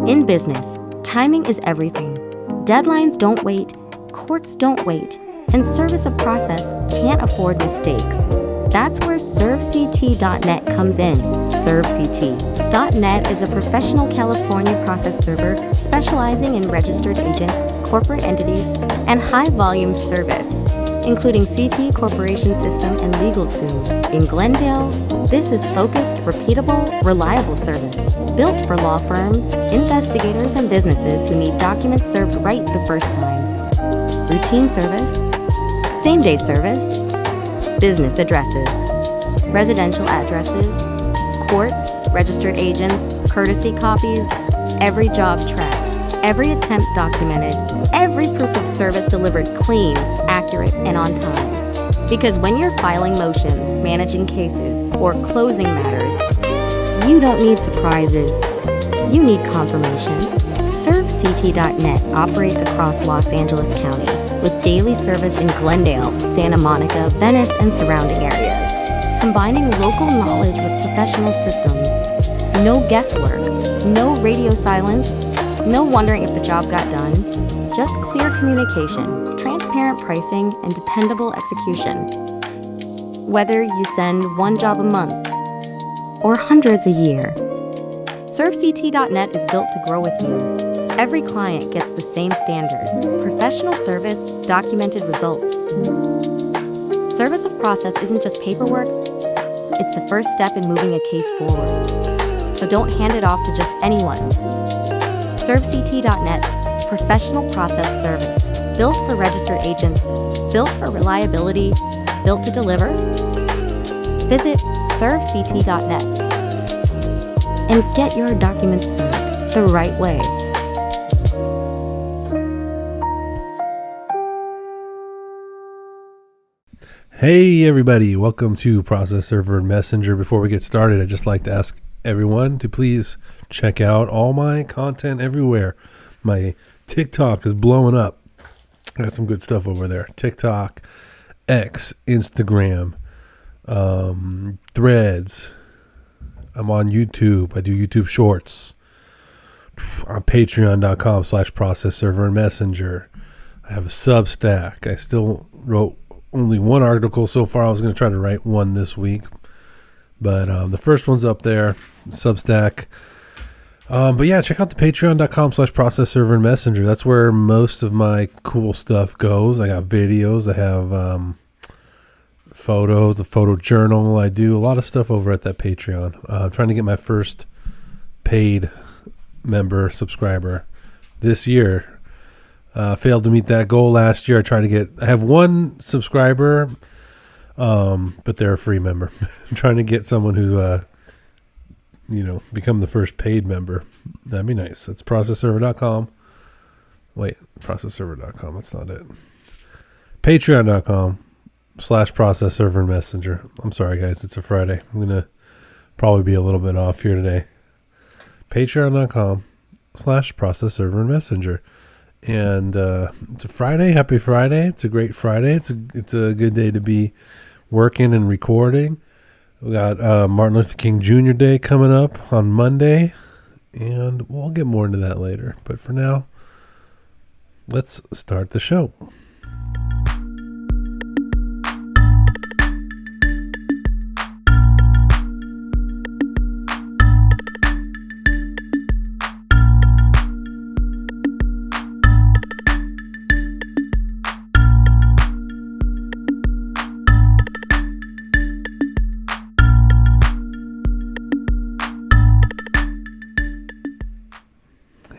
In business, timing is everything. Deadlines don't wait, courts don't wait, and service of process can't afford mistakes. That's where ServeCT.net comes in. ServeCT.net is a professional California process server specializing in registered agents, corporate entities, and high-volume service, including CT Corporation System and LegalZoom. In Glendale, this is focused, repeatable, reliable service, built for law firms, investigators, and businesses who need documents served right the first time. Routine service, same-day service, business addresses, residential addresses, courts, registered agents, courtesy copies, every job tracked, every attempt documented, every proof of service delivered clean, accurate, and on time. Because when you're filing motions, managing cases, or closing matters, you don't need surprises. You need confirmation. ServeCT.net operates across Los Angeles County with daily service in Glendale, Santa Monica, Venice, and surrounding areas, combining local knowledge with professional systems. No guesswork, no radio silence, no wondering if the job got done, just clear communication, transparent pricing, and dependable execution. Whether you send one job a month or hundreds a year, ServeCT.net is built to grow with you. Every client gets the same standard: professional service, documented results. Service of process isn't just paperwork, it's the first step in moving a case forward. So don't hand it off to just anyone. ServeCT.net, professional process service, built for registered agents, built for reliability, built to deliver. Visit ServeCT.net and get your documents served the right way. Hey everybody, welcome to Process Server and Messenger. Before we get started, I'd just like to ask everyone to please check out all my content everywhere. My TikTok is blowing up. I got some good stuff over there. TikTok, X, Instagram, Threads. I'm on YouTube. I do YouTube Shorts. On Patreon.com/Process Server and Messenger. I have a Substack. I still wrote only one article so far. I was going to try to write one this week, but the first one's up there, Substack. But yeah, check out the Patreon.com/Process Server and Messenger. That's where most of my cool stuff goes. I got videos. I have photos, the photo journal. I do a lot of stuff over at that Patreon. I'm trying to get my first paid member subscriber this year. Failed to meet that goal last year. I have one subscriber, but they're a free member. I'm trying to get someone who, become the first paid member. That'd be nice. That's processserver.com. Wait, processserver.com. That's not it. Patreon.com/Process Server and Messenger. I'm sorry, guys. It's a Friday. I'm going to probably be a little bit off here today. Patreon.com/Process Server and Messenger. And it's a Friday. Happy Friday. It's a great Friday. It's a good day to be working and recording. We got Martin Luther King Jr. Day coming up on Monday, and we'll get more into that later. But for now, let's start the show.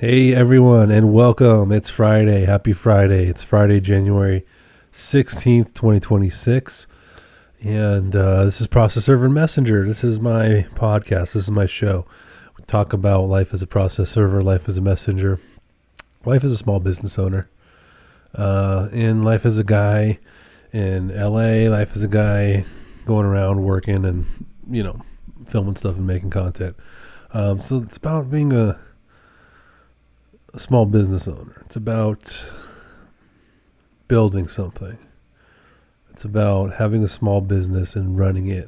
Hey everyone, and welcome. It's Friday. Happy Friday. It's Friday, January 16th, 2026. And this is Process Server and Messenger. This is my podcast. This is my show. We talk about life as a process server, life as a messenger, life as a small business owner, and life as a guy in LA, life as a guy going around working and, filming stuff and making content. So it's about being a small business owner. It's about building something. It's about having a small business and running it,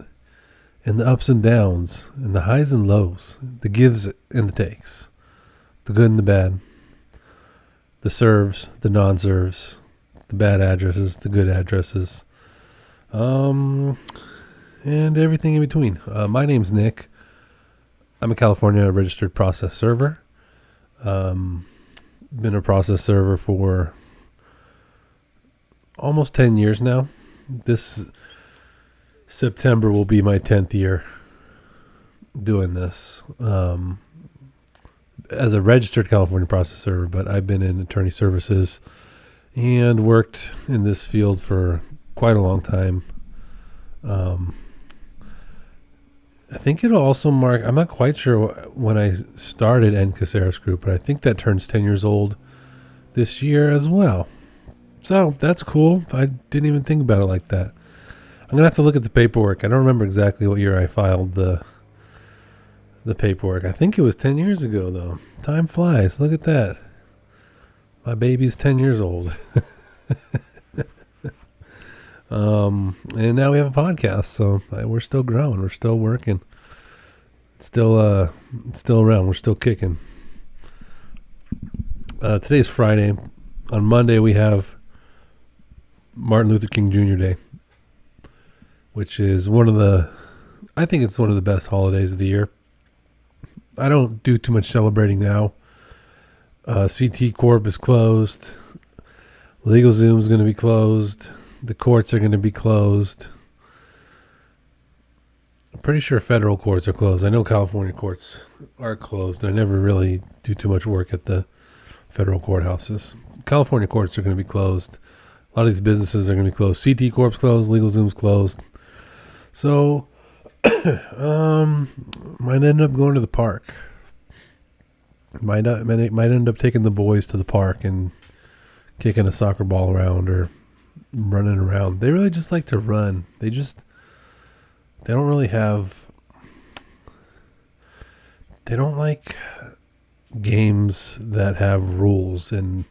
and the ups and downs and the highs and lows, the gives and the takes. the good and the bad, the serves, the non-serves, the bad addresses, the good addresses, and everything in between. My name's Nick. I'm a California registered process server. Been a process server for almost 10 years now. This September will be my 10th year doing this as a registered California process server, but I've been in attorney services and worked in this field for quite a long time. I think it'll also mark, I'm not quite sure when I started N. Caceres Group, but I think that turns 10 years old this year as well. So that's cool. I didn't even think about it like that. I'm going to have to look at the paperwork. I don't remember exactly what year I filed the paperwork. I think it was 10 years ago, though. Time flies. Look at that. My baby's 10 years old. And now we have a podcast, so we're still growing. We're still working. It's still around. We're still kicking. Today's Friday. On Monday, we have Martin Luther King Jr. Day, which is I think it's one of the best holidays of the year. I don't do too much celebrating now. CT Corp is closed. LegalZoom is going to be closed. The courts are going to be closed. I'm pretty sure federal courts are closed. I know California courts are closed. I never really do too much work at the federal courthouses. California courts are going to be closed. A lot of these businesses are going to be closed. CT Corp's closed. LegalZoom's closed. So, might end up going to the park. Might end up taking the boys to the park and kicking a soccer ball around or running around. They really just like to run. They don't like games that have rules, and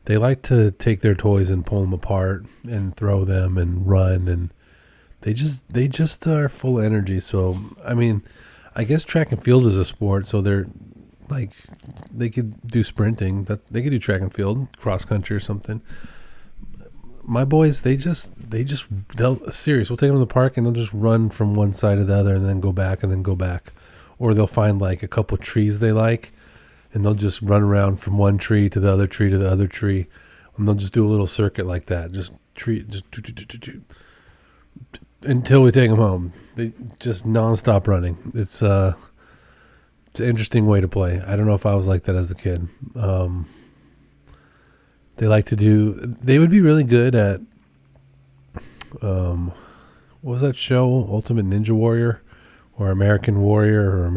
they like to take their toys and pull them apart and throw them and run, and they just are full of energy. So, I mean, I guess track and field is a sport, so they're like, they could do sprinting, that they could do track and field, cross country or something. My boys, they'll serious. We'll take them to the park and they'll just run from one side to the other and then go back and then go back. Or they'll find like a couple trees they like and they'll just run around from one tree to the other tree to the other tree. And they'll just do a little circuit like that. Just until we take them home. They just nonstop running. It's an interesting way to play. I don't know if I was like that as a kid. They would be really good at, what was that show? Ultimate Ninja Warrior or American Warrior or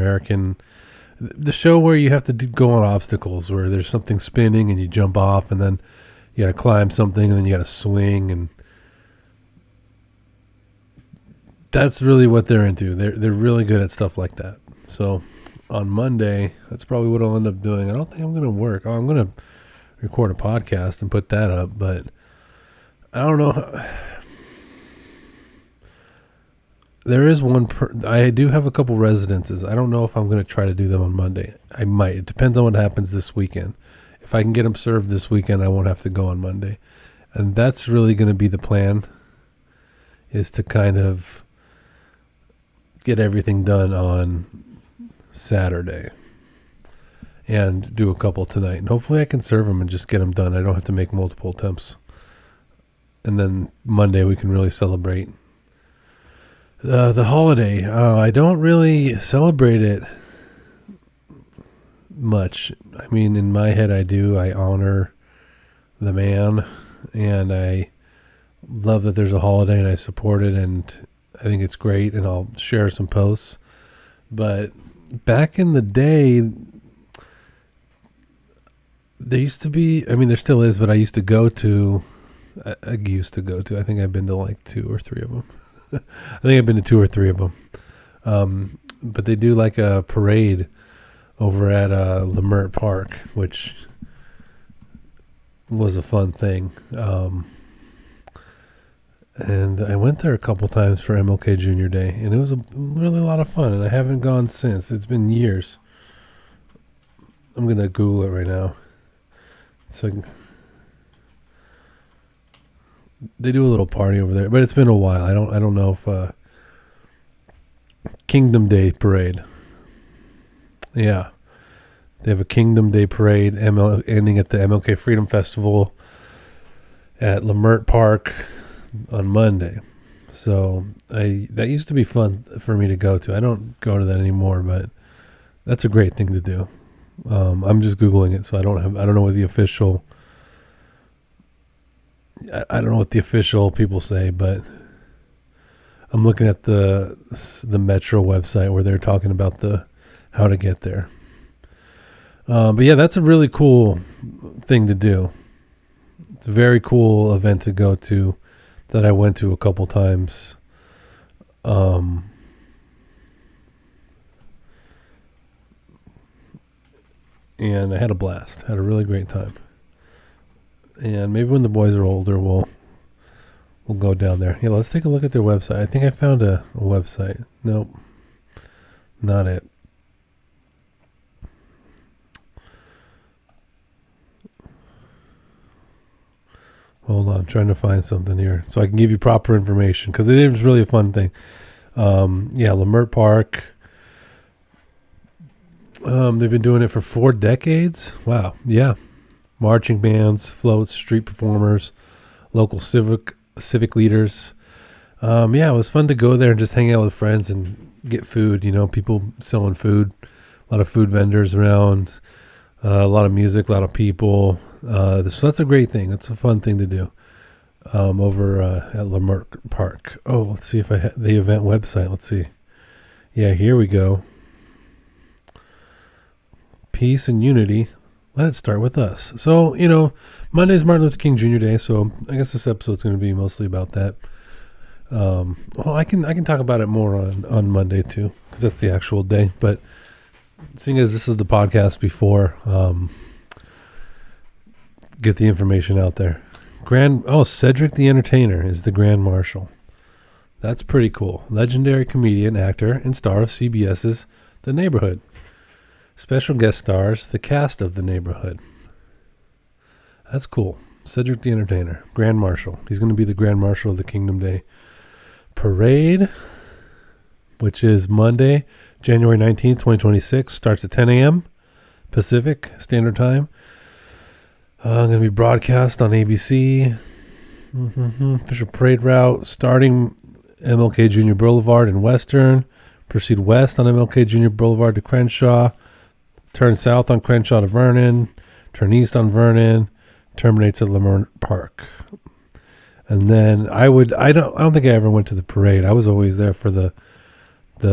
the show where you have to go on obstacles where there's something spinning and you jump off and then you got to climb something and then you got to swing, and that's really what they're into. They're really good at stuff like that. So on Monday, that's probably what I'll end up doing. I don't think I'm going to work. I'm going to record a podcast and put that up, but I don't know. There is I do have a couple residences. I don't know if I'm going to try to do them on Monday. I might. It depends on what happens this weekend. If I can get them served this weekend, I won't have to go on Monday. And that's really going to be the plan, is to kind of get everything done on Saturday and do a couple tonight. And hopefully I can serve them and just get them done. I don't have to make multiple attempts. And then Monday we can really celebrate the holiday. I don't really celebrate it much. I mean, in my head I do. I honor the man, and I love that there's a holiday, and I support it, and I think it's great, and I'll share some posts. But back in the day, there used to be, I mean, there still is, but I think I've been to like 2 or 3 of them. I think I've been to 2 or 3 of them. But they do like a parade over at Lemert Park, which was a fun thing. And I went there a couple times for MLK Jr. Day, and it was really a lot of fun, and I haven't gone since. It's been years. I'm gonna Google it right now. So they do a little party over there, but it's been a while. I don't know if Kingdom Day Parade. Yeah, they have a Kingdom Day Parade ending at the MLK Freedom Festival at Lamert Park on Monday. So that used to be fun for me to go to. I don't go to that anymore, but that's a great thing to do. I'm just Googling it, so I don't know what the official. I don't know what the official people say, but I'm looking at the Metro website where they're talking about how to get there. But yeah, that's a really cool thing to do. It's a very cool event to go to that I went to a couple times. And I had a blast. Had a really great time. And maybe when the boys are older, we'll go down there. Yeah, let's take a look at their website. I think I found a website. Nope, not it. Hold on, I'm trying to find something here so I can give you proper information because it is really a fun thing. Yeah, Lamert Park. They've been doing it for 4 decades. Wow. Yeah. Marching bands, floats, street performers, local civic leaders. Yeah, it was fun to go there and just hang out with friends and get food. You know, people selling food, a lot of food vendors around, a lot of music, a lot of people. So that's a great thing. It's a fun thing to do over at Lamert Park. Oh, let's see if I have the event website. Let's see. Yeah, here we go. Peace and unity. Let's start with us. So, you know, Monday's Martin Luther King Jr. Day, so I guess this episode's going to be mostly about that. Well, I can talk about it more on Monday too, because that's the actual day. But seeing as this is the podcast before, get the information out there. Cedric the Entertainer is the Grand Marshal. That's pretty cool. Legendary comedian, actor, and star of CBS's The Neighborhood. Special guest stars the cast of The Neighborhood. That's cool. Cedric the Entertainer, Grand Marshal. He's going to be the Grand Marshal of the Kingdom Day Parade, which is Monday, January 19th, 2026. Starts at 10 a.m. Pacific Standard Time. Going to be broadcast on ABC. Official parade route starting MLK Jr. Boulevard in Western. Proceed west on MLK Jr. Boulevard to Crenshaw. Turn south on Crenshaw to Vernon. Turn east on Vernon. Terminates at Lamert Park. And then I don't think I ever went to the parade. I was always there for the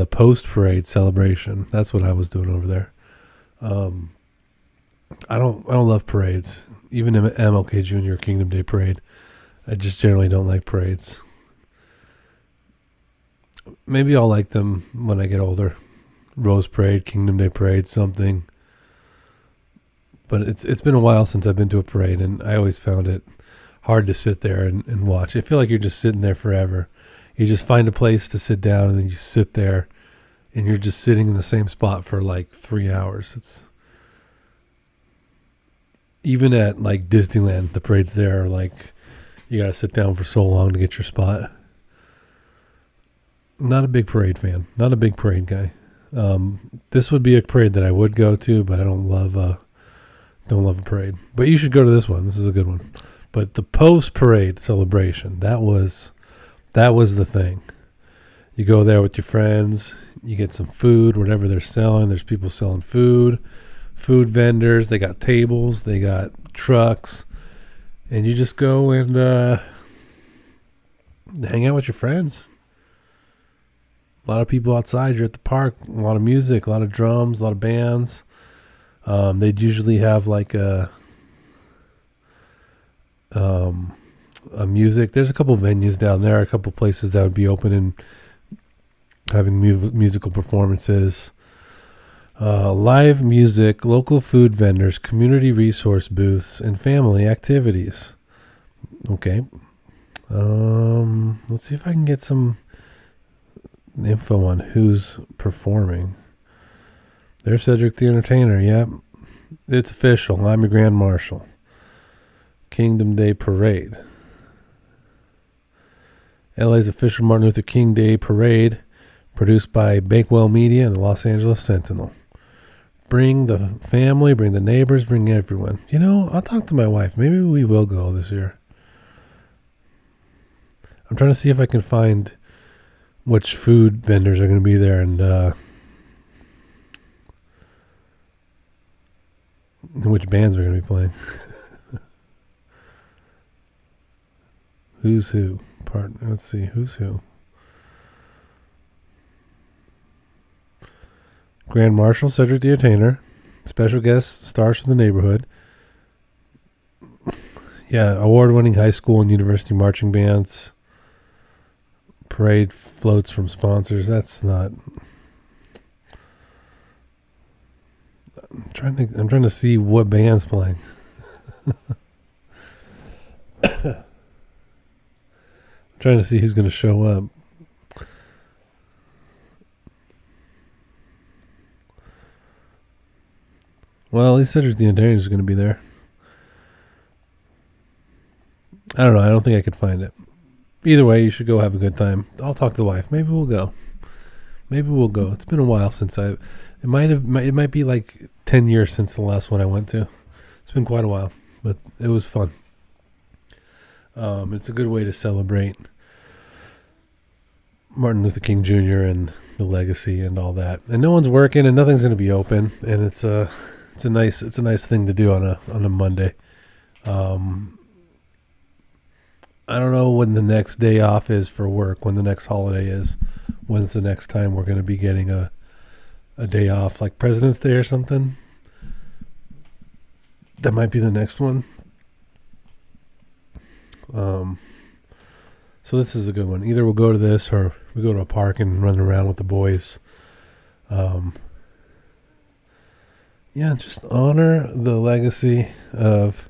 post parade celebration. That's what I was doing over there. I don't love parades. Even in MLK Jr. Kingdom Day Parade, I just generally don't like parades. Maybe I'll like them when I get older. Rose Parade, Kingdom Day Parade, something. But it's been a while since I've been to a parade, and I always found it hard to sit there and watch. I feel like you're just sitting there forever. You just find a place to sit down, and then you sit there, and you're just sitting in the same spot for like 3 hours. It's even at like Disneyland, the parades there are like you got to sit down for so long to get your spot. Not a big parade fan. Not a big parade guy. This would be a parade that I would go to, but I don't love a parade. But you should go to this one. This is a good one. But the post parade celebration, that was the thing. You go there with your friends, you get some food, whatever they're selling. There's people selling food vendors, they got tables, they got trucks, and you just go and hang out with your friends. A lot of people outside. You're at the park. A lot of music, a lot of drums, a lot of bands. They'd usually have like a music. There's a couple of venues down there, a couple of places that would be open and having musical performances. Live music, local food vendors, community resource booths, and family activities. Okay. Let's see if I can get some info on who's performing. There's Cedric the Entertainer. Yep. It's official. I'm your Grand Marshal. Kingdom Day Parade. LA's official Martin Luther King Day Parade, produced by Bakewell Media and the Los Angeles Sentinel. Bring the family, bring the neighbors, bring everyone. You know, I'll talk to my wife. Maybe we will go this year. I'm trying to see if I can find which food vendors are going to be there and which bands are going to be playing. Who's who? Let's see. Who's who? Grand Marshal Cedric the Entertainer. Special guest stars from the neighborhood. Yeah, award-winning high school and university marching bands. Parade floats from sponsors. That's not. I'm trying to see what band's playing. I'm trying to see who's going to show up. Well, at least Cedric the Entertainer is going to be there. I don't know. I don't think I could find it. Either way, you should go have a good time. I'll talk to the wife. Maybe we'll go. It's been a while since it might be like 10 years since the last one I went to. It's been quite a while, but it was fun. It's a good way to celebrate Martin Luther King Jr. and the legacy and all that. And no one's working and nothing's going to be open, and it's a nice thing to do on a Monday. I don't know when the next day off is for work, when the next holiday is. When's the next time we're going to be getting a day off, like President's Day or something? That might be the next one. So this is a good one. Either we'll go to this or we go to a park and run around with the boys. Yeah, just honor the legacy of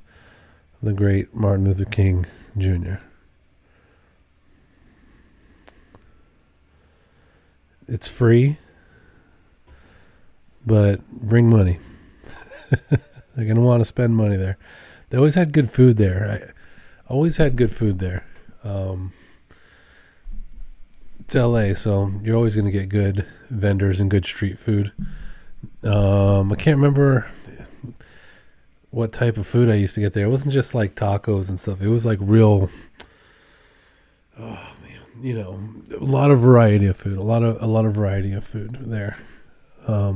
the great Martin Luther King Jr. It's free, but bring money. They're going to want to spend money there. They always had good food there. It's LA, so you're always going to get good vendors and good street food. I can't remember what type of food I used to get there. It wasn't just like tacos and stuff. It was like real, a lot of variety of food. A lot of variety of food there. I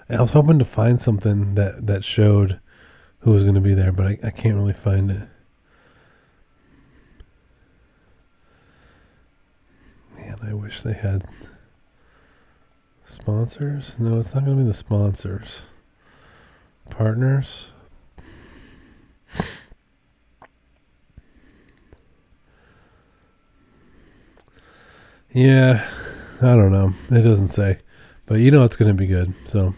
was hoping to find something that showed who was going to be there, but I can't really find it. Man, I wish they had sponsors. No, it's not going to be the sponsors. Partners. Yeah, I don't know. It doesn't say. But you know it's going to be good. So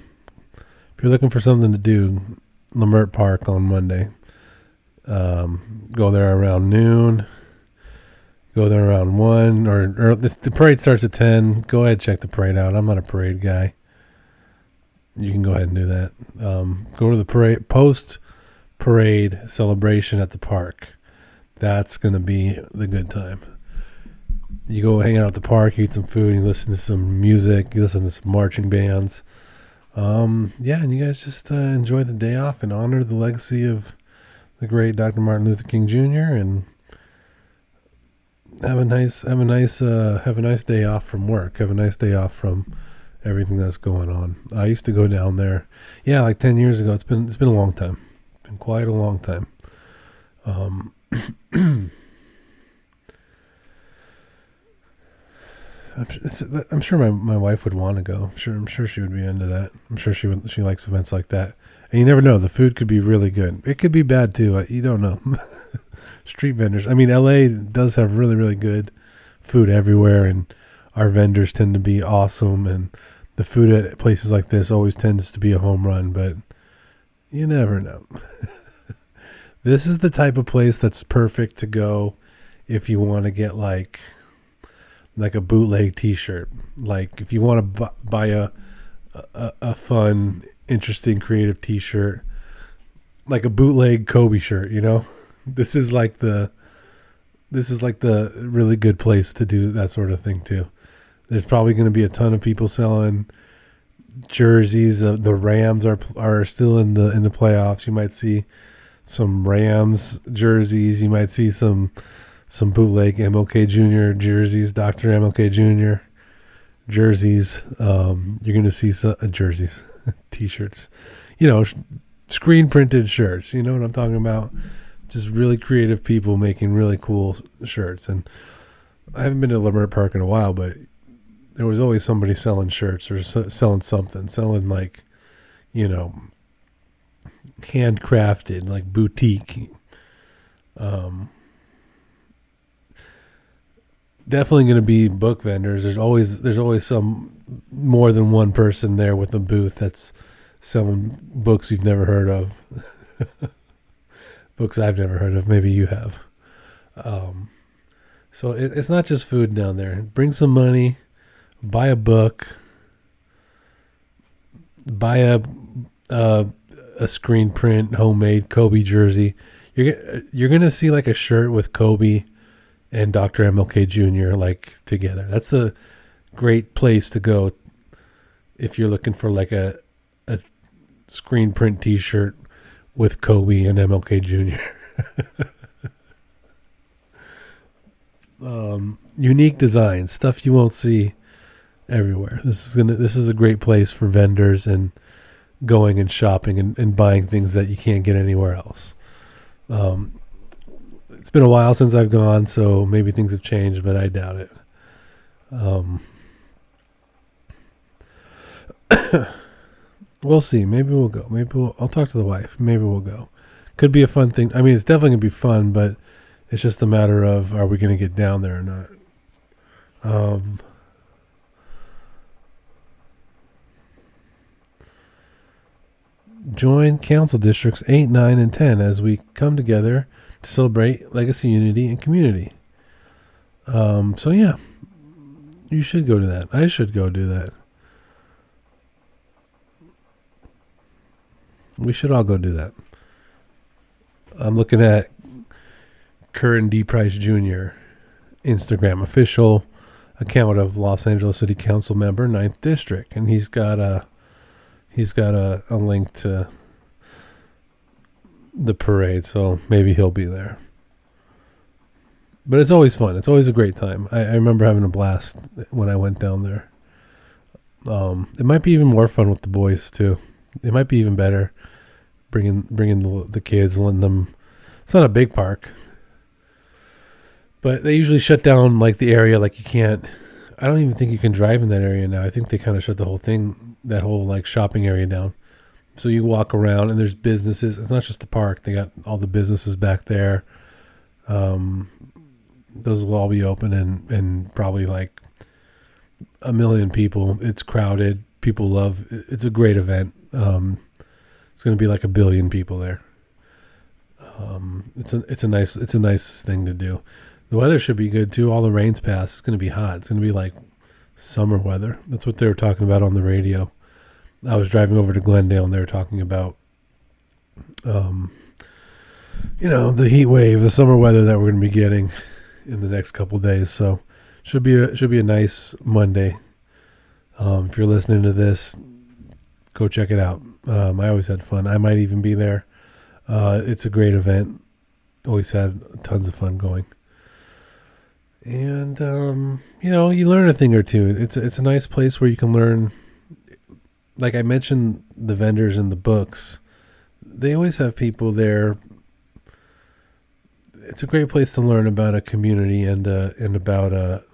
if you're looking for something to do, Lamert Park on Monday. Go there around noon. Go there around 1. Or the parade starts at 10. Go ahead and check the parade out. I'm not a parade guy. You can go ahead and do that. Go to the parade, post-parade celebration at the park. That's going to be the good time. You go hang out at the park, eat some food, you listen to some music, you listen to some marching bands. And you guys just enjoy the day off and honor the legacy of the great Dr. Martin Luther King Jr. and have a nice day off from work. Have a nice day off from everything that's going on. I used to go down there, like 10 years ago. It's been a long time. Been quite a long time. I'm sure my wife would want to go. I'm sure she would be into that. I'm sure she likes events like that. And you never know. The food could be really good. It could be bad too. You don't know. Street vendors. I mean, LA does have really, really good food everywhere, and our vendors tend to be awesome. And the food at places like this always tends to be a home run, but you never know. This is the type of place that's perfect to go if you want to get like a bootleg t-shirt. Like if you want to buy a fun interesting, creative T-shirt, like a bootleg Kobe shirt. This is like the really good place to do that sort of thing too. There's probably going to be a ton of people selling jerseys. The Rams are still in the playoffs. You might see some Rams jerseys. You might see some bootleg MLK Jr. jerseys, Dr. MLK Jr. jerseys. You're going to see some jerseys, T-shirts. Screen printed shirts. You know what I'm talking about? Just really creative people making really cool shirts. And I haven't been to Leimert Park in a while, but there was always somebody selling shirts or selling something, selling like, handcrafted, like boutique. Definitely going to be book vendors. There's always some more than one person there with a booth that's selling books you've never heard of. Books I've never heard of. Maybe you have. So it's not just food down there. Bring some money, buy a book, buy a screen print homemade Kobe jersey. You're gonna see like a shirt with Kobe and Dr. MLK Jr. like together. That's a great place to go if you're looking for like a screen print T-shirt with Kobe and MLK Jr. Unique designs, stuff you won't see everywhere. This is a great place for vendors and going and shopping and buying things that you can't get anywhere else. It's been a while since I've gone, so maybe things have changed, but I doubt it. We'll see. Maybe we'll go. I'll talk to the wife. Maybe we'll go. Could be a fun thing. I mean, it's definitely going to be fun, but it's just a matter of, are we going to get down there or not? Join Council Districts 8, 9, and 10 as we come together to celebrate legacy, unity, and community. So yeah, you should go to that. I should go do that. We should all go do that. I'm looking at Curran D. Price Jr. Instagram, official account of Los Angeles City Council member, 9th District, and he's got a link to the parade, so maybe he'll be there. But it's always fun. It's always a great time. I remember having a blast when I went down there. It might be even more fun with the boys too. It might be even better bringing the kids and letting them. It's not a big park, but they usually shut down like the area. Like you can't. I don't even think you can drive in that area now. I think they kind of shut the whole thing, that whole like shopping area down. So you walk around and there's businesses. It's not just the park. They got all the businesses back there. Those will all be open and probably like 1 million people. It's crowded. People love. It's a great event. It's going to be like 1 billion people there. It's a nice thing to do. The weather should be good too. All the rain's passed. It's going to be hot. It's going to be like summer weather. That's what they were talking about on the radio. I was driving over to Glendale and they were talking about, the heat wave, the summer weather that we're going to be getting in the next couple of days. So should be a nice Monday. If you're listening to this, go check it out. I always had fun. I might even be there. It's a great event. Always had tons of fun going. And, you learn a thing or two. It's a nice place where you can learn. Like I mentioned, the vendors and the books, they always have people there. It's a great place to learn about a community and about a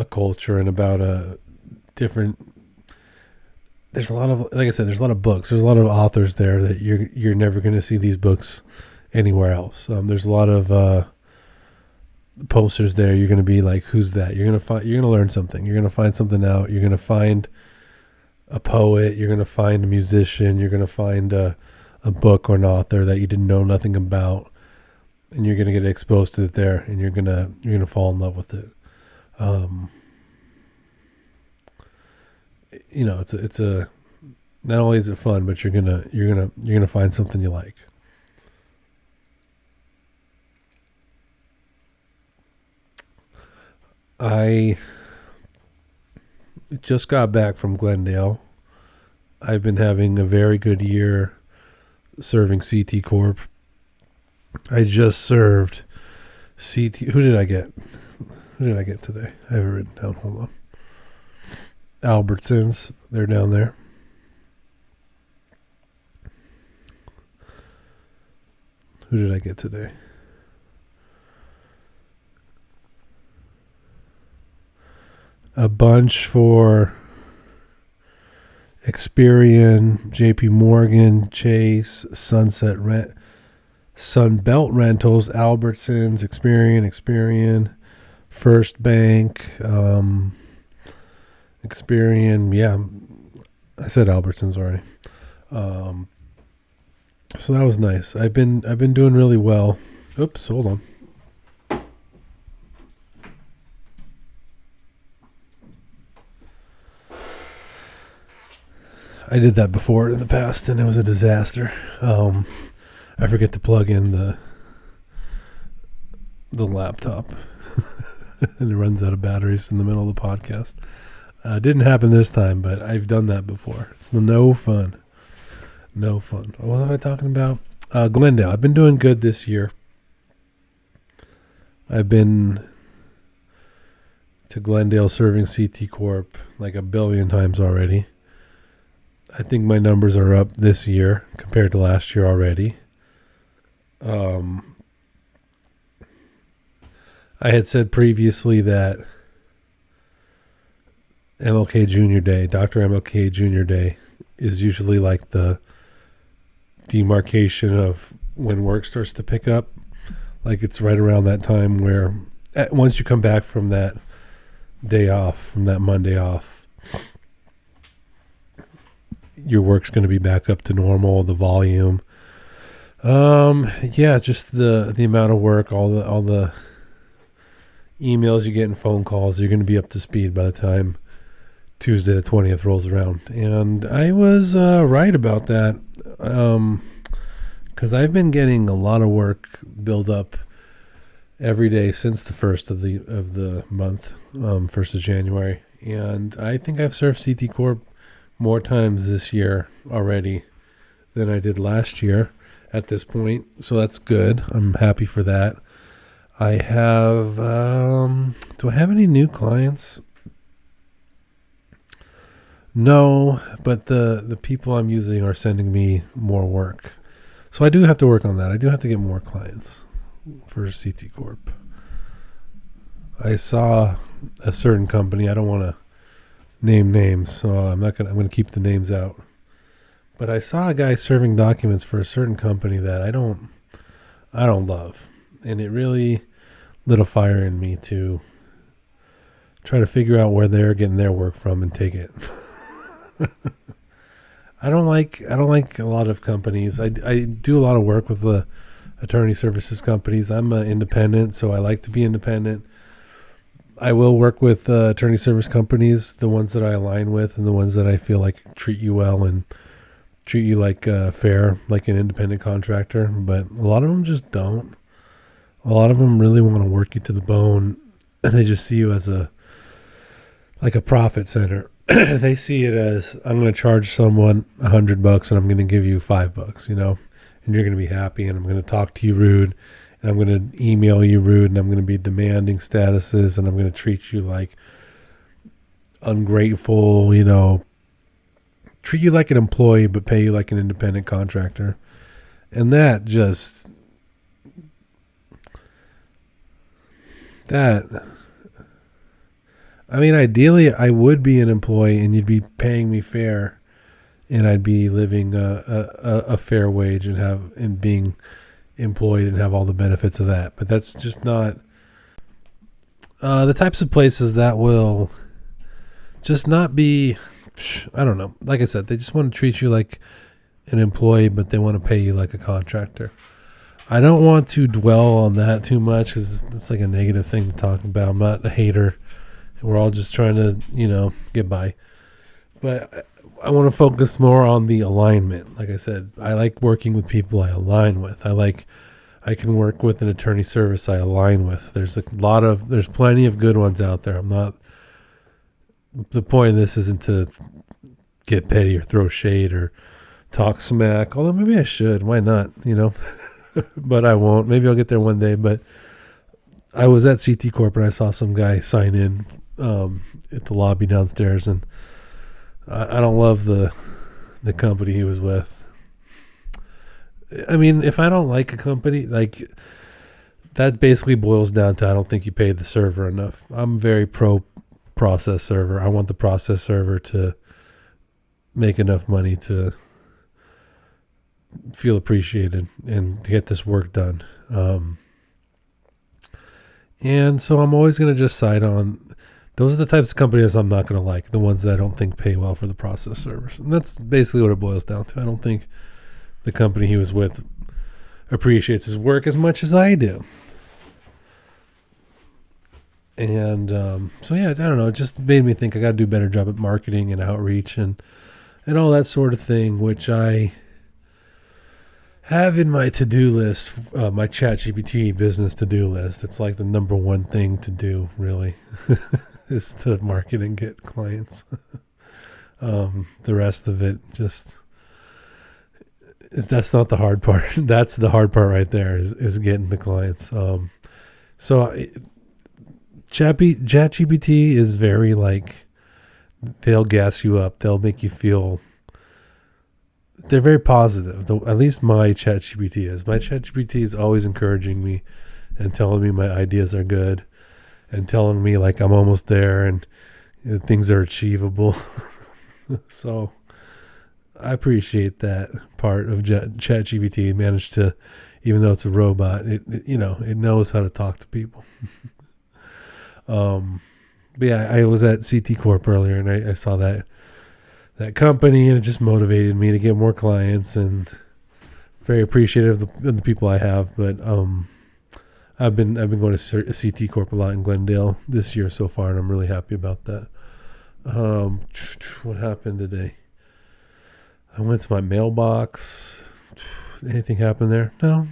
culture and about a different. There's a lot of, like I said, there's a lot of books. There's a lot of authors there that you're never going to see these books anywhere else. There's a lot of posters there. You're going to be like, who's that? You're going to learn something. You're going to find something out. You're going to find a poet. You're going to find a musician. You're going to find a book or an author that you didn't know nothing about, and you're going to get exposed to it there, and you're going to fall in love with it. Not only is it fun, but you're gonna find something you like. I just got back from Glendale. I've been having a very good year serving CT Corp. I just served CT. Who did I get? Who did I get today? I have it written down. Hold on. Albertsons. They're down there. Who did I get today? A bunch for Experian, JP Morgan, Chase, Sunbelt Rentals, Albertsons, Experian, First Bank, Experian. Yeah, I said Albertsons already. So that was nice. I've been doing really well. Oops, hold on. I did that before in the past, and it was a disaster. I forget to plug in the laptop, and it runs out of batteries in the middle of the podcast. Didn't happen this time, but I've done that before. It's no fun. No fun. What was I talking about? Glendale. I've been doing good this year. I've been to Glendale serving CT Corp like a billion times already. I think my numbers are up this year compared to last year already. I had said previously that MLK Jr. Day, Dr. MLK Jr. Day, is usually like the demarcation of when work starts to pick up. Like it's right around that time where once you come back from that day off, from that Monday off, your work's going to be back up to normal, the volume. Yeah, just the amount of work, all the emails you get and phone calls, you're going to be up to speed by the time Tuesday the 20th rolls around. And I was right about that, because I've been getting a lot of work build up every day since the first of the month, 1st of January. And I think I've served CT Corp more times this year already than I did last year at this point. So that's good. I'm happy for that. I have, do I have any new clients? No, but the people I'm using are sending me more work. So I do have to work on that. I do have to get more clients for CT Corp. I saw a certain company. I don't want to name names, so I'm going to keep the names out. But I saw a guy serving documents for a certain company that I don't love. And it really lit a fire in me to try to figure out where they're getting their work from and take it. I don't like a lot of companies. I do a lot of work with the attorney services companies. I'm independent, so I like to be independent. I will work with attorney service companies, the ones that I align with and the ones that I feel like treat you well and treat you like fair, like an independent contractor. But a lot of them just don't. A lot of them really want to work you to the bone, and they just see you as a profit center. They see it as, I'm going to charge someone $100 and I'm going to give you $5, and you're going to be happy, and I'm going to talk to you rude, and I'm going to email you rude, and I'm going to be demanding statuses, and I'm going to treat you like ungrateful, treat you like an employee but pay you like an independent contractor. And that just, ideally I would be an employee and you'd be paying me fair, and I'd be living a fair wage and being employed and have all the benefits of that. But that's just not the types of places that will just not be, I don't know. Like I said, they just want to treat you like an employee, but they want to pay you like a contractor. I don't want to dwell on that too much because it's like a negative thing to talk about. I'm not a hater. We're all just trying to, get by. But I want to focus more on the alignment. Like I said, I like working with people I align with. I can work with an attorney service I align with. There's plenty of good ones out there. The point of this isn't to get petty or throw shade or talk smack. Although maybe I should. Why not? But I won't. Maybe I'll get there one day. But I was at CT Corp and I saw some guy sign in at the lobby downstairs, and I don't love the company he was with. I mean, if I don't like a company, like, that basically boils down to I don't think you paid the server enough. I'm very pro process server. I want the process server to make enough money to feel appreciated and to get this work done. And so I'm always going to just side on, those are the types of companies I'm not going to like, the ones that I don't think pay well for the process servers. And that's basically what it boils down to. I don't think the company he was with appreciates his work as much as I do. And so, yeah, I don't know. It just made me think I got to do a better job at marketing and outreach and all that sort of thing, which I have in my to-do list, my ChatGPT business to-do list. It's like the number one thing to do, really, is to market and get clients. The rest of it that's not the hard part. That's the hard part right there is getting the clients. ChatGPT is very like, they'll gas you up. They'll make you feel, they're very positive. At least my ChatGPT is. My ChatGPT is always encouraging me and telling me my ideas are good and telling me like I'm almost there and things are achievable. So I appreciate that part of ChatGPT. It managed to, even though it's a robot, it knows how to talk to people. But yeah, I was at CT Corp earlier and I saw that company, and it just motivated me to get more clients, and very appreciative of the people I have. But I've been going to CT Corp a lot in Glendale this year so far, and I'm really happy about that. What happened today? I went to my mailbox. Anything happened there? No.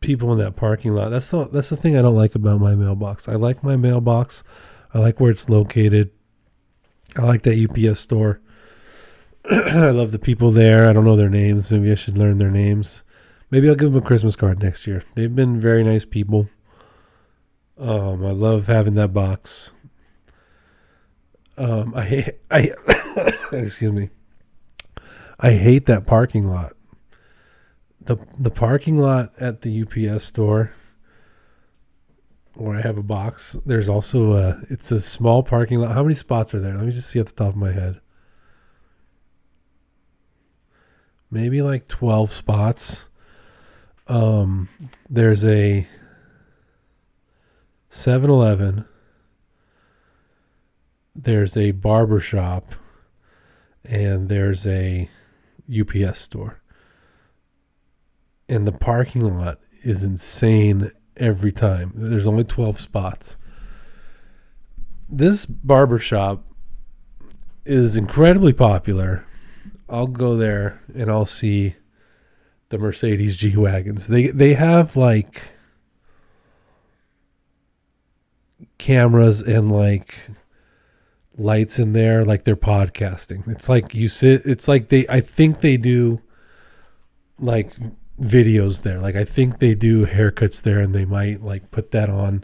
People in that parking lot. That's the thing I don't like about my mailbox. I like my mailbox. I like where it's located. I like that UPS store. I love the people there. I don't know their names. Maybe I should learn their names. Maybe I'll give them a Christmas card next year. They've been very nice people. I love having that box. I excuse me. I hate that parking lot. The parking lot at the UPS store where I have a box, there's also it's a small parking lot. How many spots are there? Let me just see at the top of my head. Maybe like 12 spots. There's a 7-Eleven. There's a barber shop. And there's a UPS store. And the parking lot is insane every time. There's only 12 spots. This barbershop is incredibly popular. I'll go there and I'll see the Mercedes G-Wagons. They have like cameras and like lights in there, like they're podcasting. It's like I think they do like videos there. Like I think they do haircuts there, and they might like put that on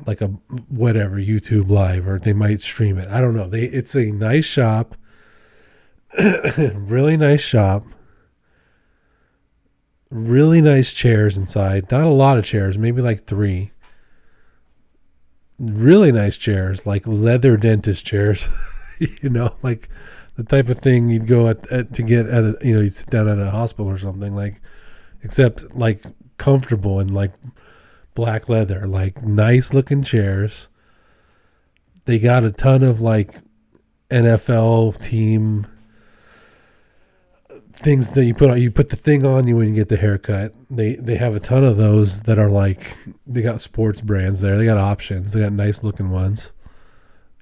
like a whatever YouTube live, or they might stream it. I don't know. It's a nice shop. Really nice shop. Really nice chairs inside. Not a lot of chairs, maybe like 3. Really nice chairs, like leather dentist chairs. Like the type of thing you'd go to get at a, you sit down at a hospital or something, like, except like comfortable and like black leather, like nice looking chairs. They got a ton of like NFL team things that you put on. You put the thing on you when you get the haircut. They have a ton of those that are like, they got sports brands there. They got options. They got nice looking ones.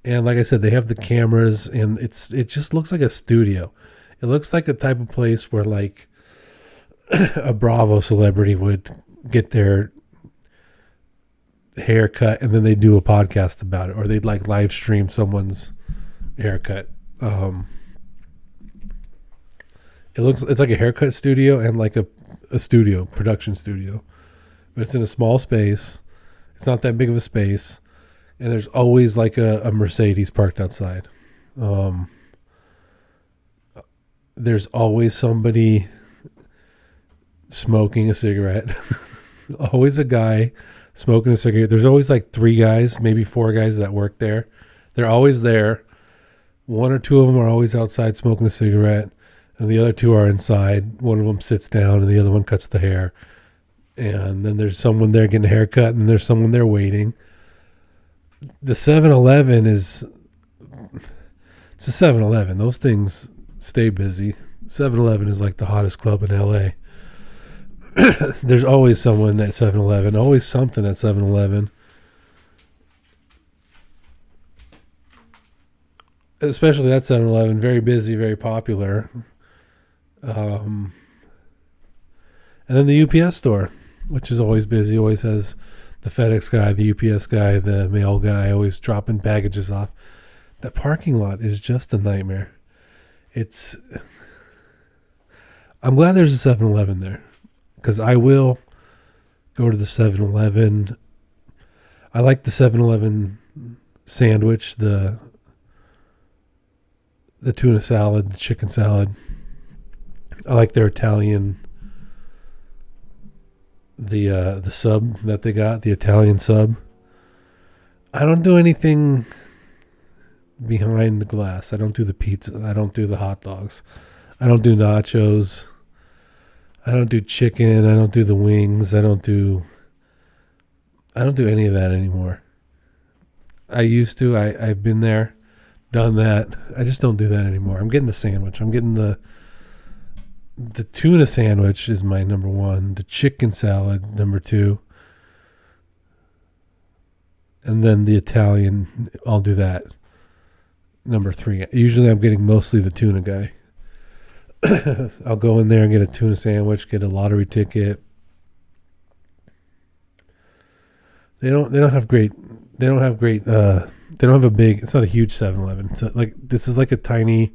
And like I said, they have the cameras, and it just looks like a studio. It looks like the type of place where like a Bravo celebrity would get their haircut, and then they do a podcast about it, or they'd like live stream someone's haircut. It's like a haircut studio and like a studio, production studio, but it's in a small space. It's not that big of a space, and there's always like a Mercedes parked outside. There's always somebody smoking a cigarette. Always a guy smoking a cigarette. There's always like 3 guys, maybe 4 guys that work there. They're always there. 1 or 2 of them are always outside smoking a cigarette, and the other 2 are inside. One of them sits down, and the other one cuts the hair. And then there's someone there getting a haircut, and there's someone there waiting. The 7-Eleven it's a 7-Eleven. Those things stay busy. 7-Eleven is like the hottest club in LA. There's always someone at 7-Eleven, always something at 7-Eleven. Especially that 7-Eleven, very busy, very popular. And then the UPS store, which is always busy, always has the FedEx guy, the UPS guy, the mail guy, always dropping packages off. That parking lot is just a nightmare. I'm glad there's a 7-Eleven there, because I will go to the 7-Eleven. I like the 7-Eleven sandwich, the tuna salad, the chicken salad. I like their Italian, the sub that they got, the Italian sub. I don't do anything behind the glass. I don't do the pizza. I don't do the hot dogs. I don't do nachos. I don't do chicken. I don't do the wings. I don't do any of that anymore. I used to. I've been there, done that. I just don't do that anymore. I'm getting the sandwich. I'm getting the tuna sandwich is my number 1. The chicken salad, number 2. And then the Italian, I'll do that, number 3. Usually I'm getting mostly the tuna guy. I'll go in there and get a tuna sandwich, get a lottery ticket. They don't have a big, it's not a huge 7-Eleven. This is like a tiny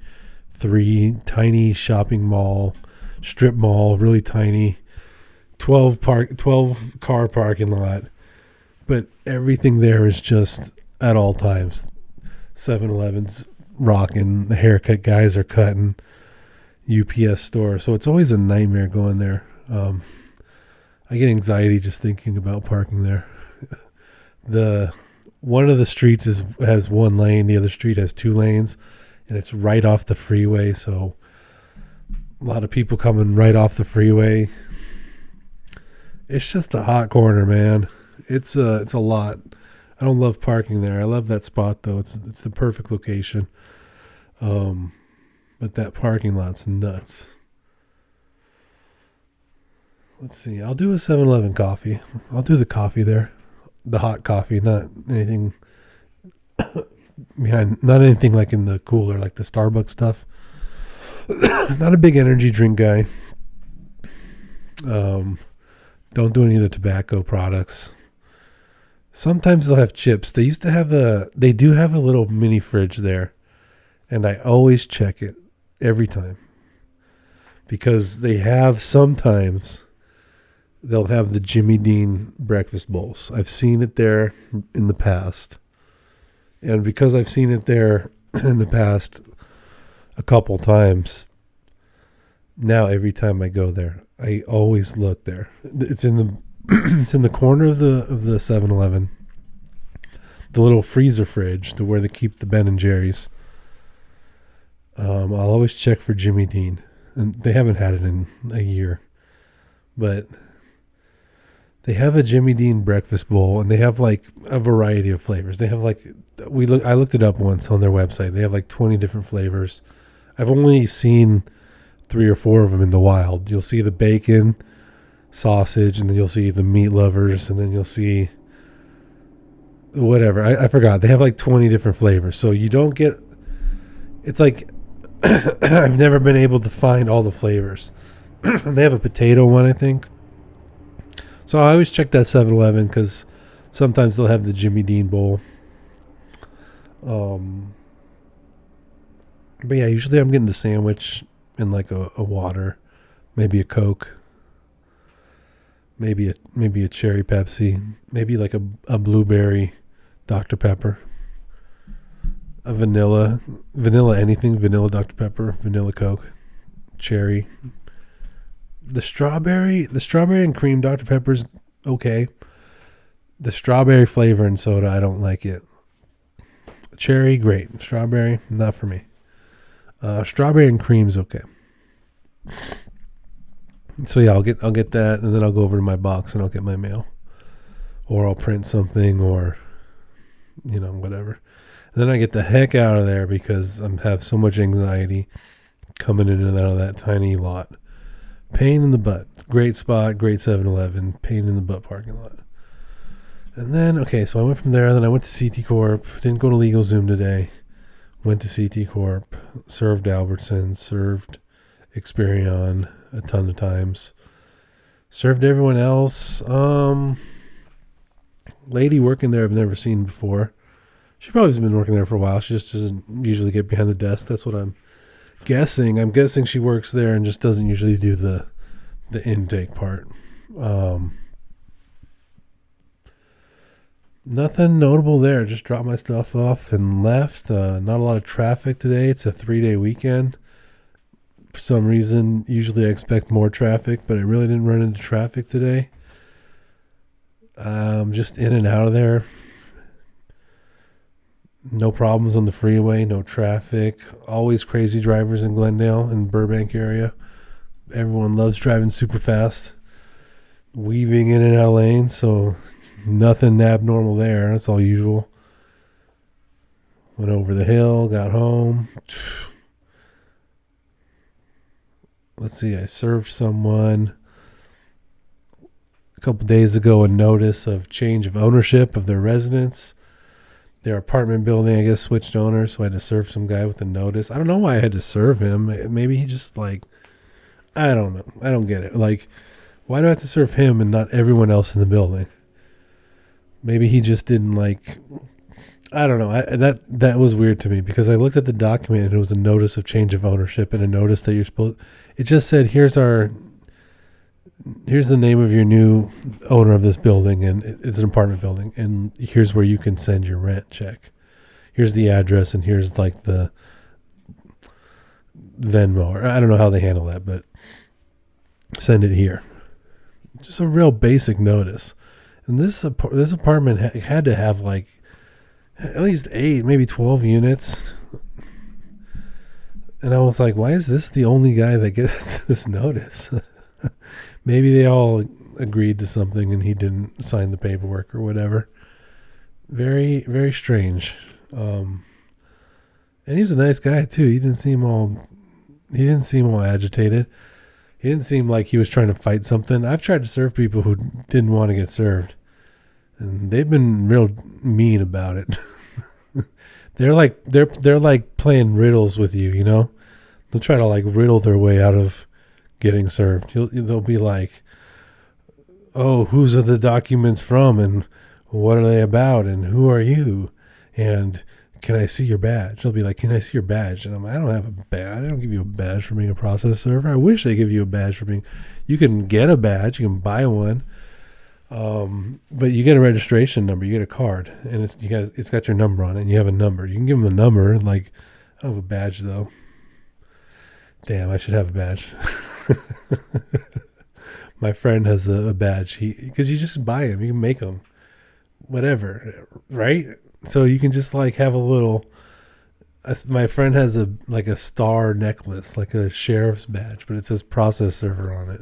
shopping mall, strip mall, really tiny, 12 car parking lot. But everything there is just at all times. 7-Eleven's rocking, the haircut guys are cutting, UPS store. So it's always a nightmare going there. I get anxiety just thinking about parking there. One of the streets has 1 lane, the other street has 2 lanes, and it's right off the freeway. So a lot of people coming right off the freeway. It's just a hot corner, man. It's a lot. I don't love parking there. I love that spot though. It's the perfect location. But that parking lot's nuts. Let's see. I'll do a 7-Eleven coffee. I'll do the coffee there. The hot coffee, not anything not anything like in the cooler, like the Starbucks stuff. Not a big energy drink guy. Don't do any of the tobacco products. Sometimes they'll have chips. They do have a little mini fridge there, and I always check it every time, because sometimes they'll have the Jimmy Dean breakfast bowls. I've seen it there in the past, and because I've seen it there in the past a couple times, now every time I go there, I always look there. It's in the it's in the corner of the 7-Eleven, the little freezer fridge, where they keep the Ben and Jerry's. I'll always check for Jimmy Dean, and they haven't had it in a year, but they have a Jimmy Dean breakfast bowl, and they have like a variety of flavors. They have like I looked it up once on their website. They have like 20 different flavors. I've only seen 3 or 4 of them in the wild. You'll see the bacon, sausage, and then you'll see the meat lovers, and then you'll see whatever. I forgot. They have like 20 different flavors. So you don't get, it's like, I've never been able to find all the flavors. They have a potato one, I think. So I always check that 7-Eleven because sometimes they'll have the Jimmy Dean bowl. But yeah, usually I'm getting the sandwich and like a water, maybe a Coke, maybe a cherry Pepsi, maybe like a blueberry Dr. Pepper, a vanilla anything, vanilla Dr. Pepper, vanilla Coke, cherry. The strawberry and cream Dr. Pepper's okay. The strawberry flavor and soda, I don't like it. Cherry, great. Strawberry, not for me. Strawberry and cream's okay. So yeah, I'll get that, and then I'll go over to my box and I'll get my mail, or I'll print something, or whatever. And then I get the heck out of there because I have so much anxiety coming in and out of that tiny lot. Pain in the butt. Great spot, great 7-Eleven. Pain in the butt parking lot. And then, okay, so I went from there. Then I went to CT Corp. Didn't go to LegalZoom today. Went to CT Corp. Served Albertsons. Served Experion a ton of times. Served everyone else. Lady working there I've never seen before. She probably has been working there for a while. She just doesn't usually get behind the desk. That's what I'm guessing. I'm guessing she works there and just doesn't usually do the intake part. Nothing notable there. Just dropped my stuff off and left. Not a lot of traffic today. It's a 3-day weekend. For some reason, usually I expect more traffic, but I really didn't run into traffic today. Just in and out of there. No problems on the freeway, no traffic. Always crazy drivers in Glendale and Burbank area. Everyone loves driving super fast, weaving in and out of lanes, so nothing abnormal there. That's all usual. Went over the hill, got home. Let's see, I served someone a couple days ago a notice of change of ownership of their residence. Their apartment building, I guess, switched owners, so I had to serve some guy with a notice. I don't know why I had to serve him. Maybe he just I don't know. I don't get it. Like, why do I have to serve him and not everyone else in the building? Maybe he just didn't I don't know. That was weird to me because I looked at the document and it was a notice of change of ownership and a notice that you're supposed. It just said, here's the name of your new owner of this building, and it's an apartment building, and here's where you can send your rent check. Here's the address, and here's the Venmo, or I don't know how they handle that, but send it here. Just a real basic notice. And this apartment had to have at least 8, maybe 12 units. And I was like, why is this the only guy that gets this notice? Maybe they all agreed to something and he didn't sign the paperwork or whatever. Very, very strange. And he was a nice guy too. He didn't seem all agitated. He didn't seem like he was trying to fight something. I've tried to serve people who didn't want to get served, and they've been real mean about it. They're like playing riddles with you, They'll try to riddle their way out of getting served. They'll be like, oh, whose are the documents from, and what are they about, and who are you, and can I see your badge? They'll be like, can I see your badge? And I'm like, I don't have a badge. I don't give you a badge for being a process server. I wish they give you a badge for being. You can get a badge. You can buy one. But you get a registration number. You get a card, and it's got your number on it, and you have a number. You can give them the number. I don't have a badge though. Damn, I should have a badge. My friend has a badge. Because you just buy them. You can make them. Whatever. Right? So you can just have a little. My friend has a star necklace, like a sheriff's badge, but it says process server on it.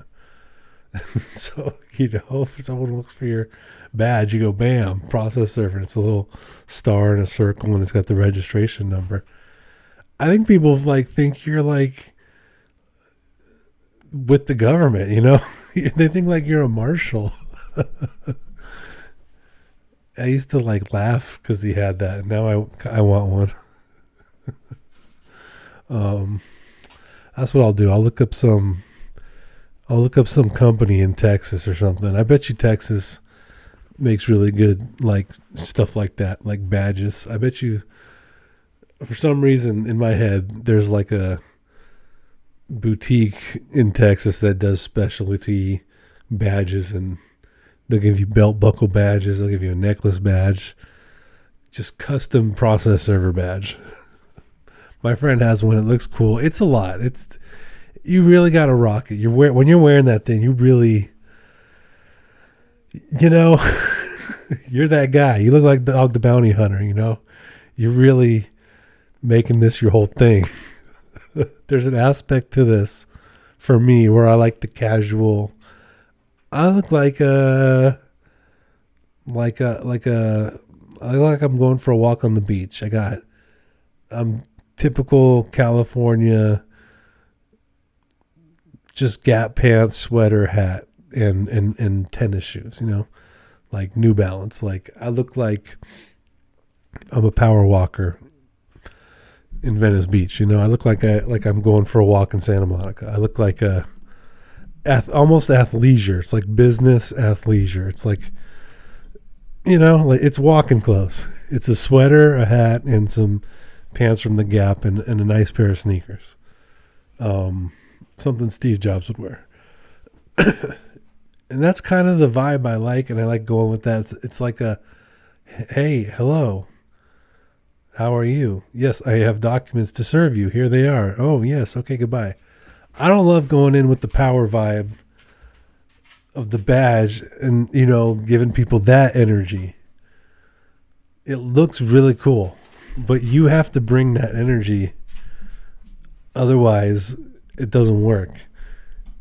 So, if someone looks for your badge, you go, bam, process server. It's a little star in a circle, and it's got the registration number. I think people think you're with the government, They think you're a marshal. I used to like laugh because he had that. Now I want one. That's what I'll do. I'll look up some company in Texas or something. I bet you Texas makes really good like stuff like that, like badges. I bet you, for some reason in my head, there's like a boutique in Texas that does specialty badges, and they'll give you belt buckle badges, they'll give you a necklace badge, just custom process server badge. My friend has one. It looks cool. It's a lot. You really got to rock it. When you're wearing that thing, you really, you're that guy. You look like Dog the Bounty Hunter, You're really making this your whole thing. There's an aspect to this for me where I like the casual. I look like I look like I'm going for a walk on the beach. I'm typical California, just Gap pants, sweater, hat, and tennis shoes, like New Balance. Like I look like I'm a power walker in Venice Beach. I look like I'm going for a walk in Santa Monica. I look like almost athleisure. It's like business athleisure. It's like, like it's walking clothes. It's a sweater, a hat, and some pants from the Gap, and a nice pair of sneakers. Something Steve Jobs would wear. And that's kind of the vibe I like, and I like going with that. It's like a, hey, hello. How are you? Yes, I have documents to serve you. Here they are. Oh, yes. Okay, goodbye. I don't love going in with the power vibe of the badge and, giving people that energy. It looks really cool, but you have to bring that energy. Otherwise, it doesn't work.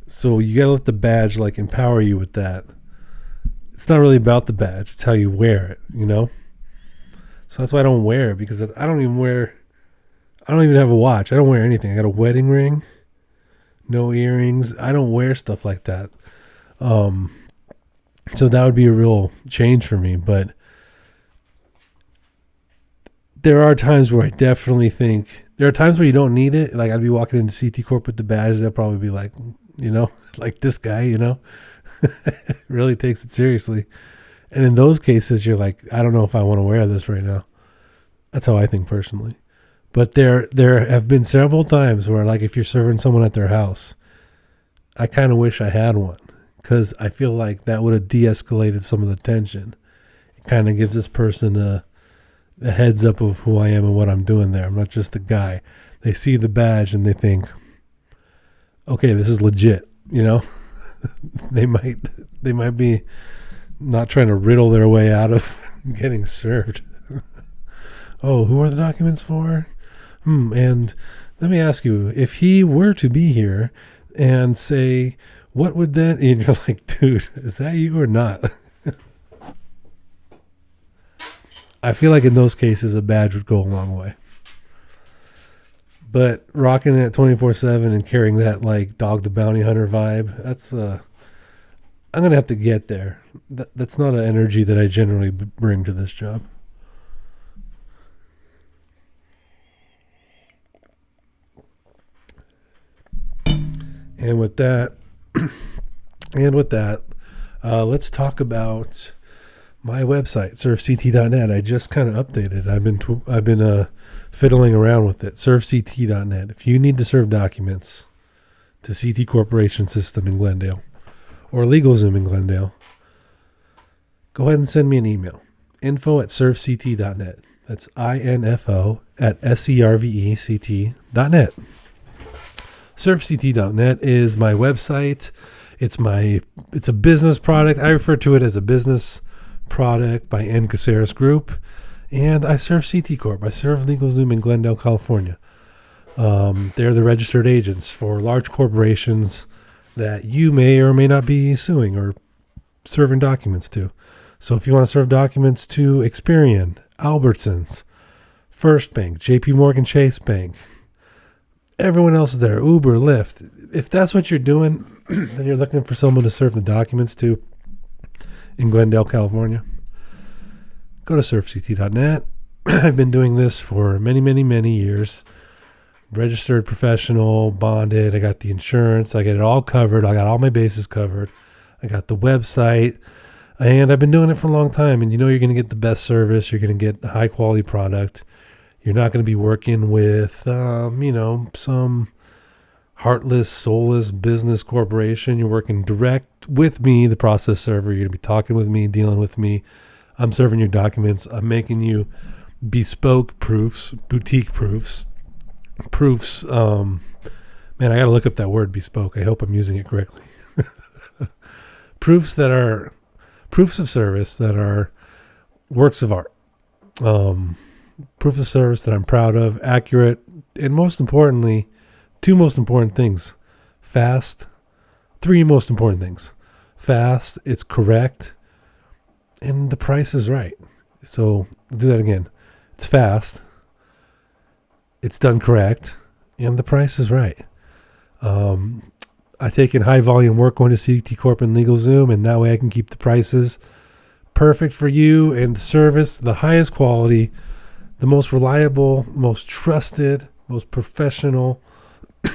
So you got to let the badge like empower you with that. It's not really about the badge. It's how you wear it, So that's why I don't wear it, because I don't even have a watch. I don't wear anything. I got a wedding ring, no earrings. I don't wear stuff like that. So that would be a real change for me. But there are times where I definitely think, there are times where you don't need it. Like I'd be walking into CT Corp with the badge. They'll probably be like, like this guy, really takes it seriously. And in those cases, you're like, I don't know if I want to wear this right now. That's how I think personally. But there have been several times where, like, if you're serving someone at their house, I kind of wish I had one, because I feel like that would have de-escalated some of the tension. It kind of gives this person a heads up of who I am and what I'm doing there. I'm not just a guy. They see the badge and they think, okay, this is legit. They might be not trying to riddle their way out of getting served. Oh, who are the documents for? And let me ask you, if he were to be here and say, what would that, and you're like, dude, is that you or not? I feel like in those cases, a badge would go a long way. But rocking it 24/7 and carrying that like Dog the Bounty Hunter vibe, that's I'm gonna have to get there. That's not an energy that I generally bring to this job. And with that, let's talk about my website, surfct.net. I just kind of updated. I've been fiddling around with it. Surfct.net. If you need to serve documents to CT Corporation System in Glendale or LegalZoom in Glendale, go ahead and send me an email. info@surfct.net. That's info@servect.net. Surfct.net is my website. It's a business product. I refer to it as a business product by N. Caceres Group. And I serve CT Corp. I serve LegalZoom in Glendale, California. They're the registered agents for large corporations that you may or may not be suing or serving documents to. So if you want to serve documents to Experian, Albertsons, First Bank, JP Morgan Chase Bank, everyone else is there, Uber, Lyft. If that's what you're doing and you're looking for someone to serve the documents to in Glendale, California, go to surfct.net. I've been doing this for many, many, many years. Registered professional, bonded. I got the insurance. I get it all covered. I got all my bases covered. I got the website. And I've been doing it for a long time. And you're going to get the best service. You're going to get a high quality product. You're not going to be working with, some heartless, soulless business corporation. You're working direct with me, the process server. You're going to be talking with me, dealing with me. I'm serving your documents. I'm making you bespoke proofs, boutique proofs. Man, I got to look up that word bespoke. I hope I'm using it correctly. Proofs that are proofs of service that are works of art. Proof of service that I'm proud of, accurate, and most importantly, two most important things. Fast. Three most important things. Fast, it's correct, and the price is right. So, I'll do that again. It's fast, it's done correct, and the price is right. I take in high volume work going to CT Corp and LegalZoom, and that way I can keep the prices perfect for you and the service, the highest quality, the most reliable, most trusted, most professional,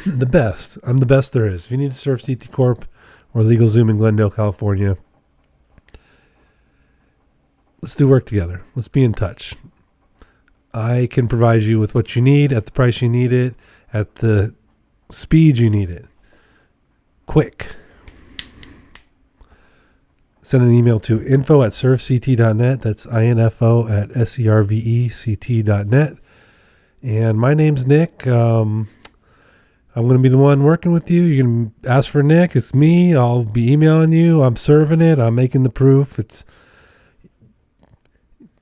the best. I'm the best there is. If you need to serve CT Corp or LegalZoom in Glendale, California, let's do work together. Let's be in touch. I can provide you with what you need at the price you need it, at the speed you need it. Quick. Send an email to info@servect.net. That's info@servect.net. And my name's Nick. I'm going to be the one working with you. You're going to ask for Nick. It's me. I'll be emailing you. I'm serving it. I'm making the proof. It's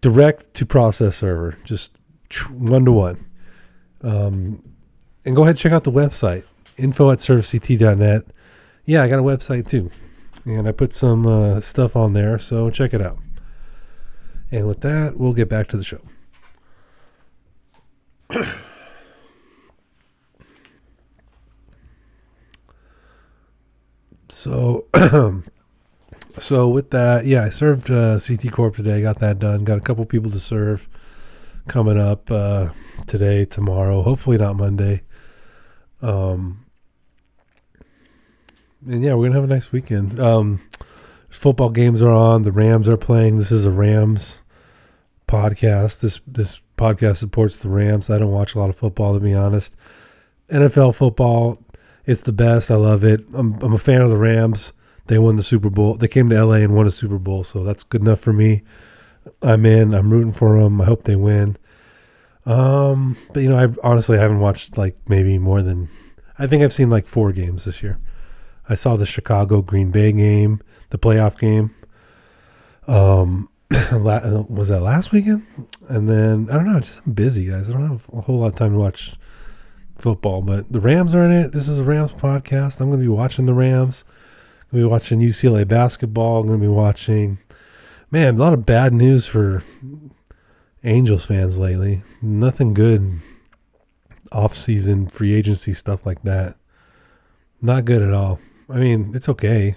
direct to process server, just 1-to-1. And go ahead and check out the website, info@servect.net. Yeah, I got a website too. And I put some stuff on there, so check it out. And with that, we'll get back to the show. So with that, yeah, I served CT Corp today. Got that done. Got a couple people to serve coming up today, tomorrow. Hopefully not Monday. And yeah, we're gonna have a nice weekend. Football games are on. The Rams are playing. This is a Rams podcast. This podcast supports the Rams. I don't watch a lot of football, to be honest. NFL football, it's the best. I love it. I'm a fan of the Rams. They won the Super Bowl. They came to LA and won a Super Bowl, so that's good enough for me. I'm in. I'm rooting for them. I hope they win. But I honestly haven't watched maybe more than, I think I've seen 4 games this year. I saw the Chicago Green Bay game, the playoff game. Was that last weekend? And then, I don't know, I'm busy, guys. I don't have a whole lot of time to watch football, but the Rams are in it. This is a Rams podcast. I'm going to be watching the Rams. I'm going to be watching UCLA basketball. I'm going to be watching, a lot of bad news for Angels fans lately. Nothing good off-season free agency stuff like that. Not good at all. I mean, it's okay,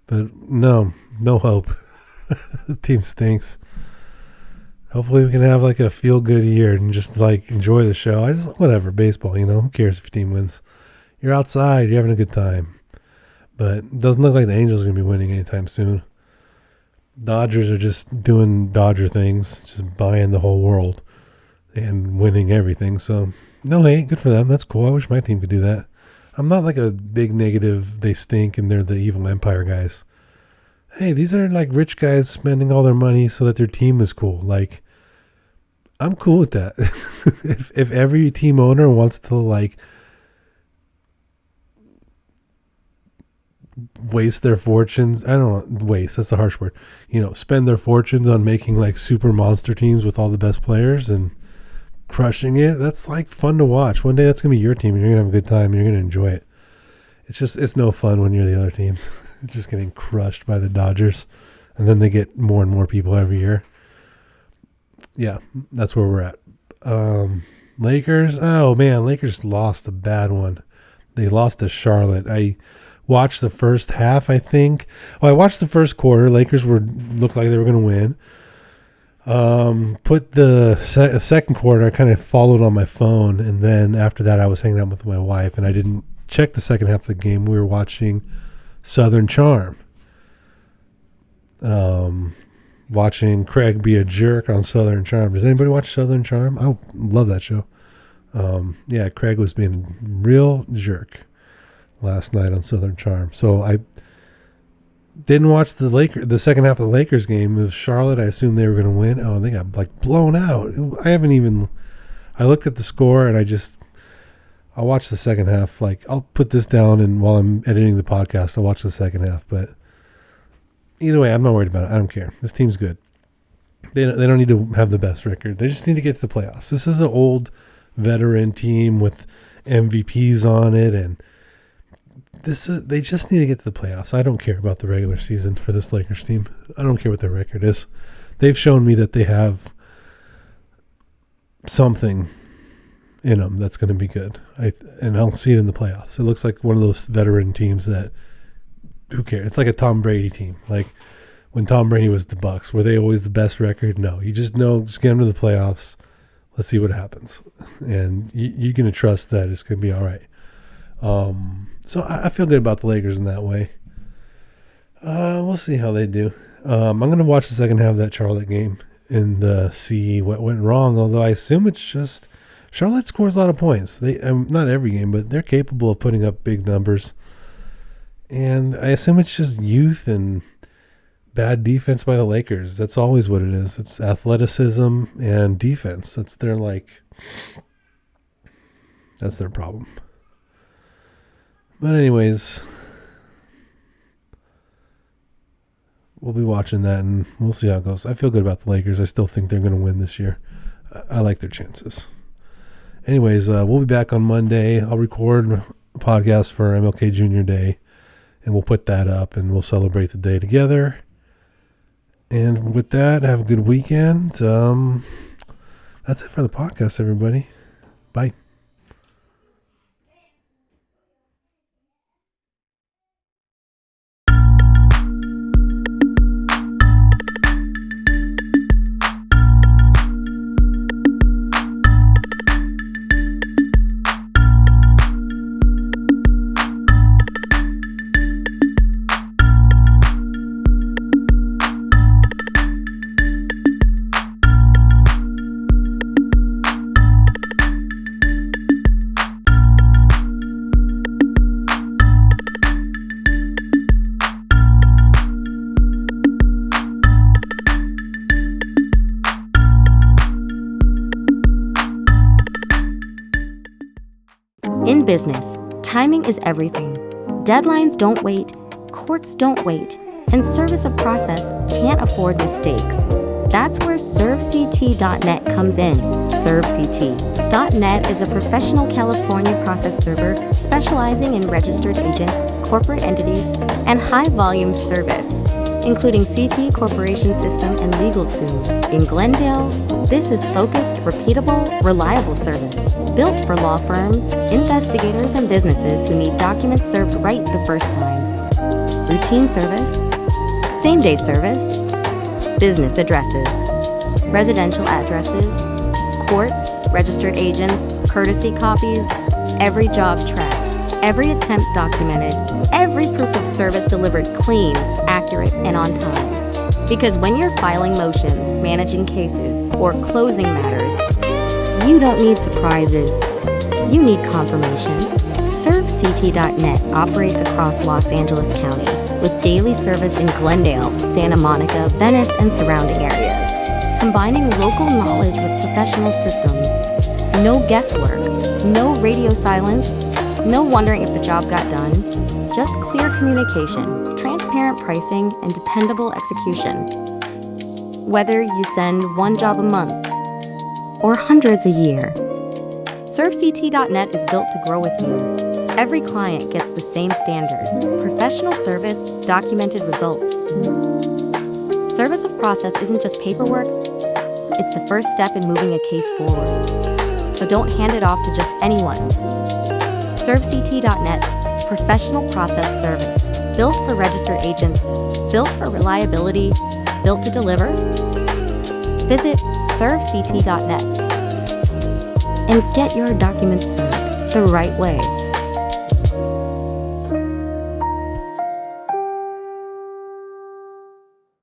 but no hope. The team stinks. Hopefully we can have a feel-good year and just enjoy the show. Whatever, baseball, who cares if your team wins? You're outside, you're having a good time. But it doesn't look like the Angels are going to be winning anytime soon. Dodgers are just doing Dodger things, just buying the whole world and winning everything. So, no hate, good for them. That's cool. I wish my team could do that. I'm not a big negative, they stink and they're the evil empire guys. Hey, these are rich guys spending all their money so that their team is cool. I'm cool with that. if every team owner wants to waste their fortunes, I don't know, waste, that's the harsh word. Spend their fortunes on making super monster teams with all the best players and crushing it. That's fun to watch. One day that's gonna be your team and you're gonna have a good time and you're gonna enjoy it. It's no fun when you're the other teams. Just getting crushed by the Dodgers, and then they get more and more people every year. Yeah, that's where we're at. Lakers. Oh man, Lakers lost a bad one. They lost to Charlotte. I watched the first half. I think. Well, I watched the first quarter. Lakers looked like they were gonna win. Put the second quarter, I kind of followed on my phone, and then after that I was hanging out with my wife, and I didn't check the second half of the game. We were watching Southern Charm. Watching Craig be a jerk on Southern Charm. Does anybody watch Southern Charm? I love that show. Yeah, Craig was being a real jerk last night on Southern Charm. So I didn't watch the second half of the Lakers game. It was Charlotte. I assumed they were going to win. Oh, they got like blown out. I looked at the score and I'll watch the second half. Like, I'll put this down, and while I'm editing the podcast, I'll watch the second half. But either way, I'm not worried about it. I don't care. This team's good. They don't need to have the best record. They just need to get to the playoffs. This is an old veteran team with MVPs on it, and they just need to get to the playoffs. I don't care about the regular season for this Lakers team. I don't care what their record is. They've shown me that they have something in them that's going to be good. And I'll see it in the playoffs. It looks like one of those veteran teams that, who cares? It's like a Tom Brady team. Like when Tom Brady was the Bucks, were they always the best record? No. You just know, just get them to the playoffs. Let's see what happens. And you're going to trust that it's going to be all right. So I feel good about the Lakers in that way. We'll see how they do. I'm going to watch the second half of that Charlotte game and see what went wrong, although I assume it's just Charlotte scores a lot of points. They not every game, but they're capable of putting up big numbers. And I assume it's just youth and bad defense by the Lakers. That's always what it is. It's athleticism and defense. That's their problem. But anyways, we'll be watching that and we'll see how it goes. I feel good about the Lakers. I still think they're going to win this year. I like their chances. Anyways, we'll be back on Monday. I'll record a podcast for MLK Jr. Day, and we'll put that up and we'll celebrate the day together. And with that, have a good weekend. That's it for the podcast, everybody. Bye. In business, timing is everything. Deadlines don't wait, courts don't wait, and service of process can't afford mistakes. That's where ServeCT.net comes in. ServeCT.net is a professional California process server specializing in registered agents, corporate entities, and high-volume service, including CT Corporation System and LegalZoom. In Glendale, this is focused, repeatable, reliable service built for law firms, investigators, and businesses who need documents served right the first time. Routine service, same-day service, business addresses, residential addresses, courts, registered agents, courtesy copies, every job tracked, every attempt documented, every proof of service delivered clean, accurate, and on time. Because when you're filing motions, managing cases, or closing matters, you don't need surprises. You need confirmation. ServeCT.net operates across Los Angeles County with daily service in Glendale, Santa Monica, Venice, and surrounding areas, combining local knowledge with professional systems. No guesswork, no radio silence, no wondering if the job got done. Just clear communication, transparent pricing, and dependable execution. Whether you send one job a month or hundreds a year, ServeCT.net is built to grow with you. Every client gets the same standard: professional service, documented results. Service of process isn't just paperwork, it's the first step in moving a case forward. So don't hand it off to just anyone. ServeCT.net, professional process service, built for registered agents, built for reliability, built to deliver. Visit servect.net and get your documents served the right way.